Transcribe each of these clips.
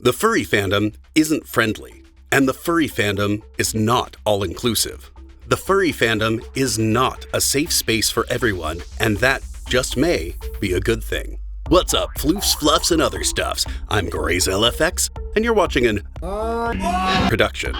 The furry fandom isn't friendly, and the furry fandom is not all-inclusive. The furry fandom is not a safe space for everyone, and that just may be a good thing. What's up, floofs, fluffs, and other stuffs? I'm Gray's LFX, and you're watching an production.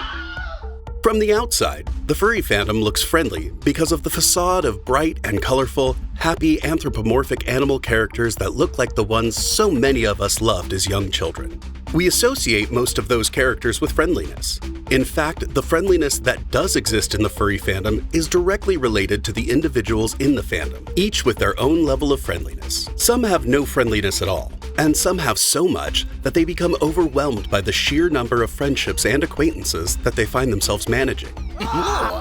From the outside, the furry fandom looks friendly because of the facade of bright and colorful, happy anthropomorphic animal characters that look like the ones so many of us loved as young children. We associate most of those characters with friendliness. In fact, the friendliness that does exist in the furry fandom is directly related to the individuals in the fandom, each with their own level of friendliness. Some have no friendliness at all, and some have so much that they become overwhelmed by the sheer number of friendships and acquaintances that they find themselves managing.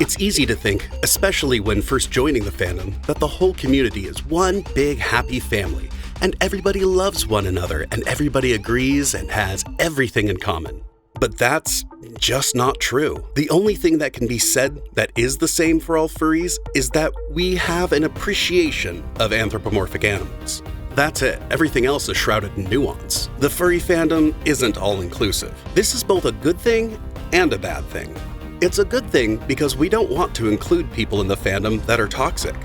It's easy to think, especially when first joining the fandom, that the whole community is one big happy family, and everybody loves one another, and everybody agrees and has everything in common. But that's just not true. The only thing that can be said that is the same for all furries is that we have an appreciation of anthropomorphic animals. That's it. Everything else is shrouded in nuance. The furry fandom isn't all-inclusive. This is both a good thing and a bad thing. It's a good thing because we don't want to include people in the fandom that are toxic.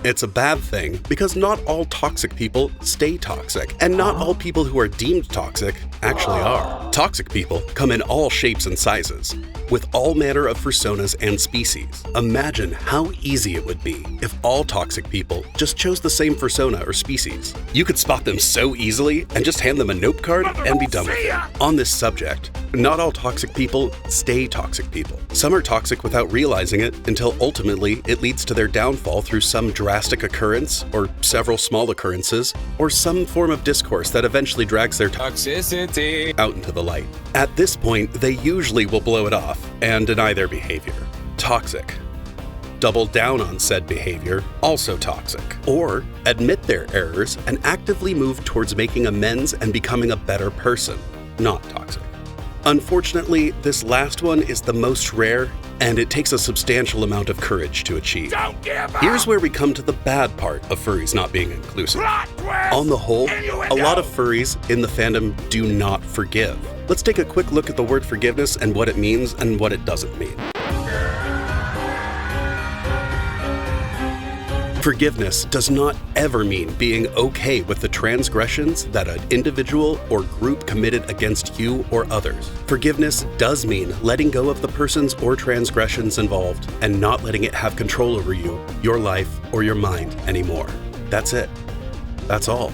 It's a bad thing because not all toxic people stay toxic, and not all people who are deemed toxic actually are. Toxic people come in all shapes and sizes, with all manner of personas and species. Imagine how easy it would be if all toxic people just chose the same persona or species. You could spot them so easily and just hand them a note card and be done with it. On this subject, not all toxic people stay toxic people. Some are toxic without realizing it until ultimately it leads to their downfall through some drastic occurrence, or several small occurrences, or some form of discourse that eventually drags their toxicity out into the light. At this point, they usually will blow it off and deny their behavior. Toxic. Double down on said behavior, also toxic. Or admit their errors and actively move towards making amends and becoming a better person, not toxic. Unfortunately, this last one is the most rare, and it takes a substantial amount of courage to achieve. Here's where we come to the bad part of furries not being inclusive. On the whole, a lot of furries in the fandom do not forgive. Let's take a quick look at the word forgiveness and what it means and what it doesn't mean. Forgiveness does not ever mean being okay with the transgressions that an individual or group committed against you or others. Forgiveness does mean letting go of the persons or transgressions involved and not letting it have control over you, your life, or your mind anymore. That's it. That's all.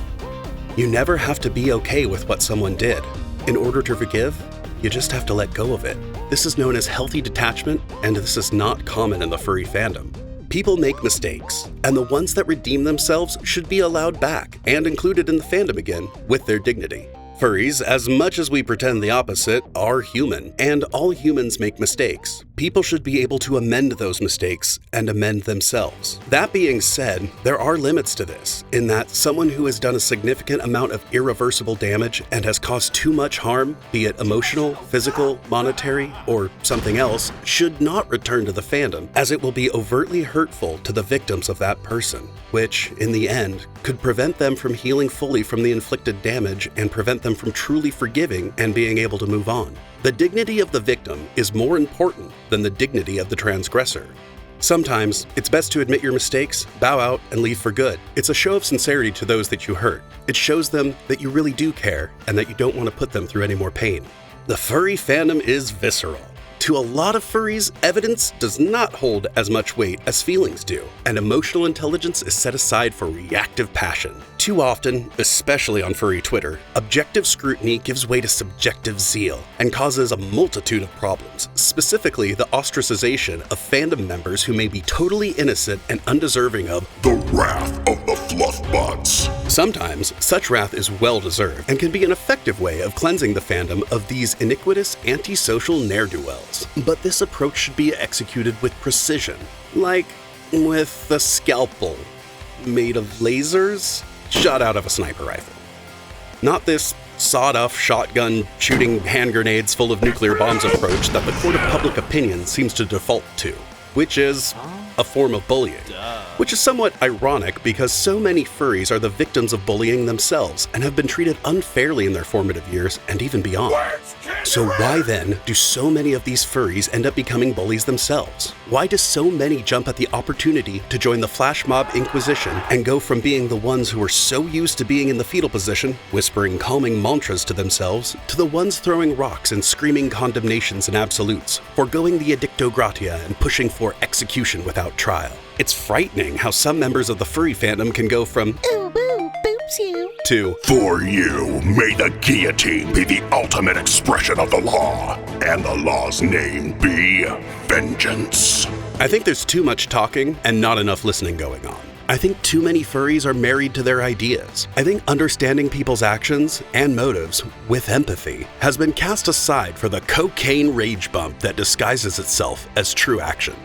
You never have to be okay with what someone did. In order to forgive, you just have to let go of it. This is known as healthy detachment, and this is not common in the furry fandom. People make mistakes, and the ones that redeem themselves should be allowed back and included in the fandom again with their dignity. Furries, as much as we pretend the opposite, are human, and all humans make mistakes. People should be able to amend those mistakes and amend themselves. That being said, there are limits to this, in that someone who has done a significant amount of irreversible damage and has caused too much harm, be it emotional, physical, monetary, or something else, should not return to the fandom, as it will be overtly hurtful to the victims of that person, which, in the end, could prevent them from healing fully from the inflicted damage and prevent them from truly forgiving and being able to move on. The dignity of the victim is more important than the dignity of the transgressor. Sometimes, it's best to admit your mistakes, bow out, and leave for good. It's a show of sincerity to those that you hurt. It shows them that you really do care and that you don't want to put them through any more pain. The furry fandom is visceral. To a lot of furries, evidence does not hold as much weight as feelings do, and emotional intelligence is set aside for reactive passion. Too often, especially on furry Twitter, objective scrutiny gives way to subjective zeal and causes a multitude of problems, specifically the ostracization of fandom members who may be totally innocent and undeserving of the wrath of the fluffbutts. Sometimes, such wrath is well-deserved and can be an effective way of cleansing the fandom of these iniquitous, antisocial ne'er-do-wells. But this approach should be executed with precision, like with a scalpel made of lasers shot out of a sniper rifle. Not this sawed-off shotgun shooting hand grenades full of nuclear bombs approach that the court of public opinion seems to default to, which is a form of bullying. Which is somewhat ironic because so many furries are the victims of bullying themselves and have been treated unfairly in their formative years and even beyond. So why then do so many of these furries end up becoming bullies themselves? Why do so many jump at the opportunity to join the flash mob inquisition and go from being the ones who are so used to being in the fetal position, whispering calming mantras to themselves, to the ones throwing rocks and screaming condemnations and absolutes, foregoing the edicto gratia and pushing for execution without trial? It's frightening how some members of the furry fandom can go from "ooh boo, boops you" to "For you, may the guillotine be the ultimate expression of the law, and the law's name be vengeance." I think there's too much talking and not enough listening going on. I think too many furries are married to their ideas. I think understanding people's actions and motives with empathy has been cast aside for the cocaine rage bump that disguises itself as true action.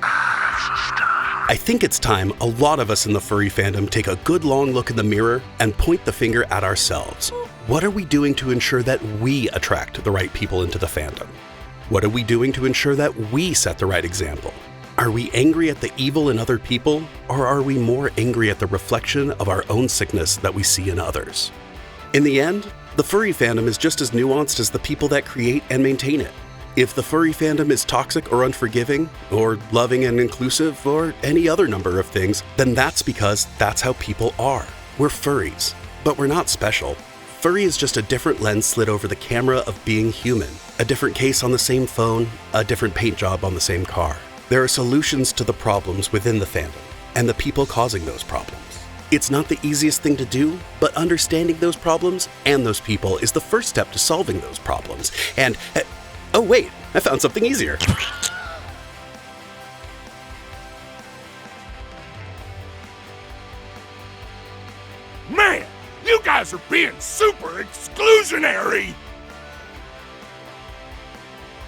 I think it's time a lot of us in the furry fandom take a good long look in the mirror and point the finger at ourselves. What are we doing to ensure that we attract the right people into the fandom? What are we doing to ensure that we set the right example? Are we angry at the evil in other people, or are we more angry at the reflection of our own sickness that we see in others? In the end, the furry fandom is just as nuanced as the people that create and maintain it. If the furry fandom is toxic or unforgiving, or loving and inclusive, or any other number of things, then that's because that's how people are. We're furries, but we're not special. Furry is just a different lens slid over the camera of being human, a different case on the same phone, a different paint job on the same car. There are solutions to the problems within the fandom, and the people causing those problems. It's not the easiest thing to do, but understanding those problems and those people is the first step to solving those problems. And oh wait, I found something easier. Man, you guys are being super exclusionary!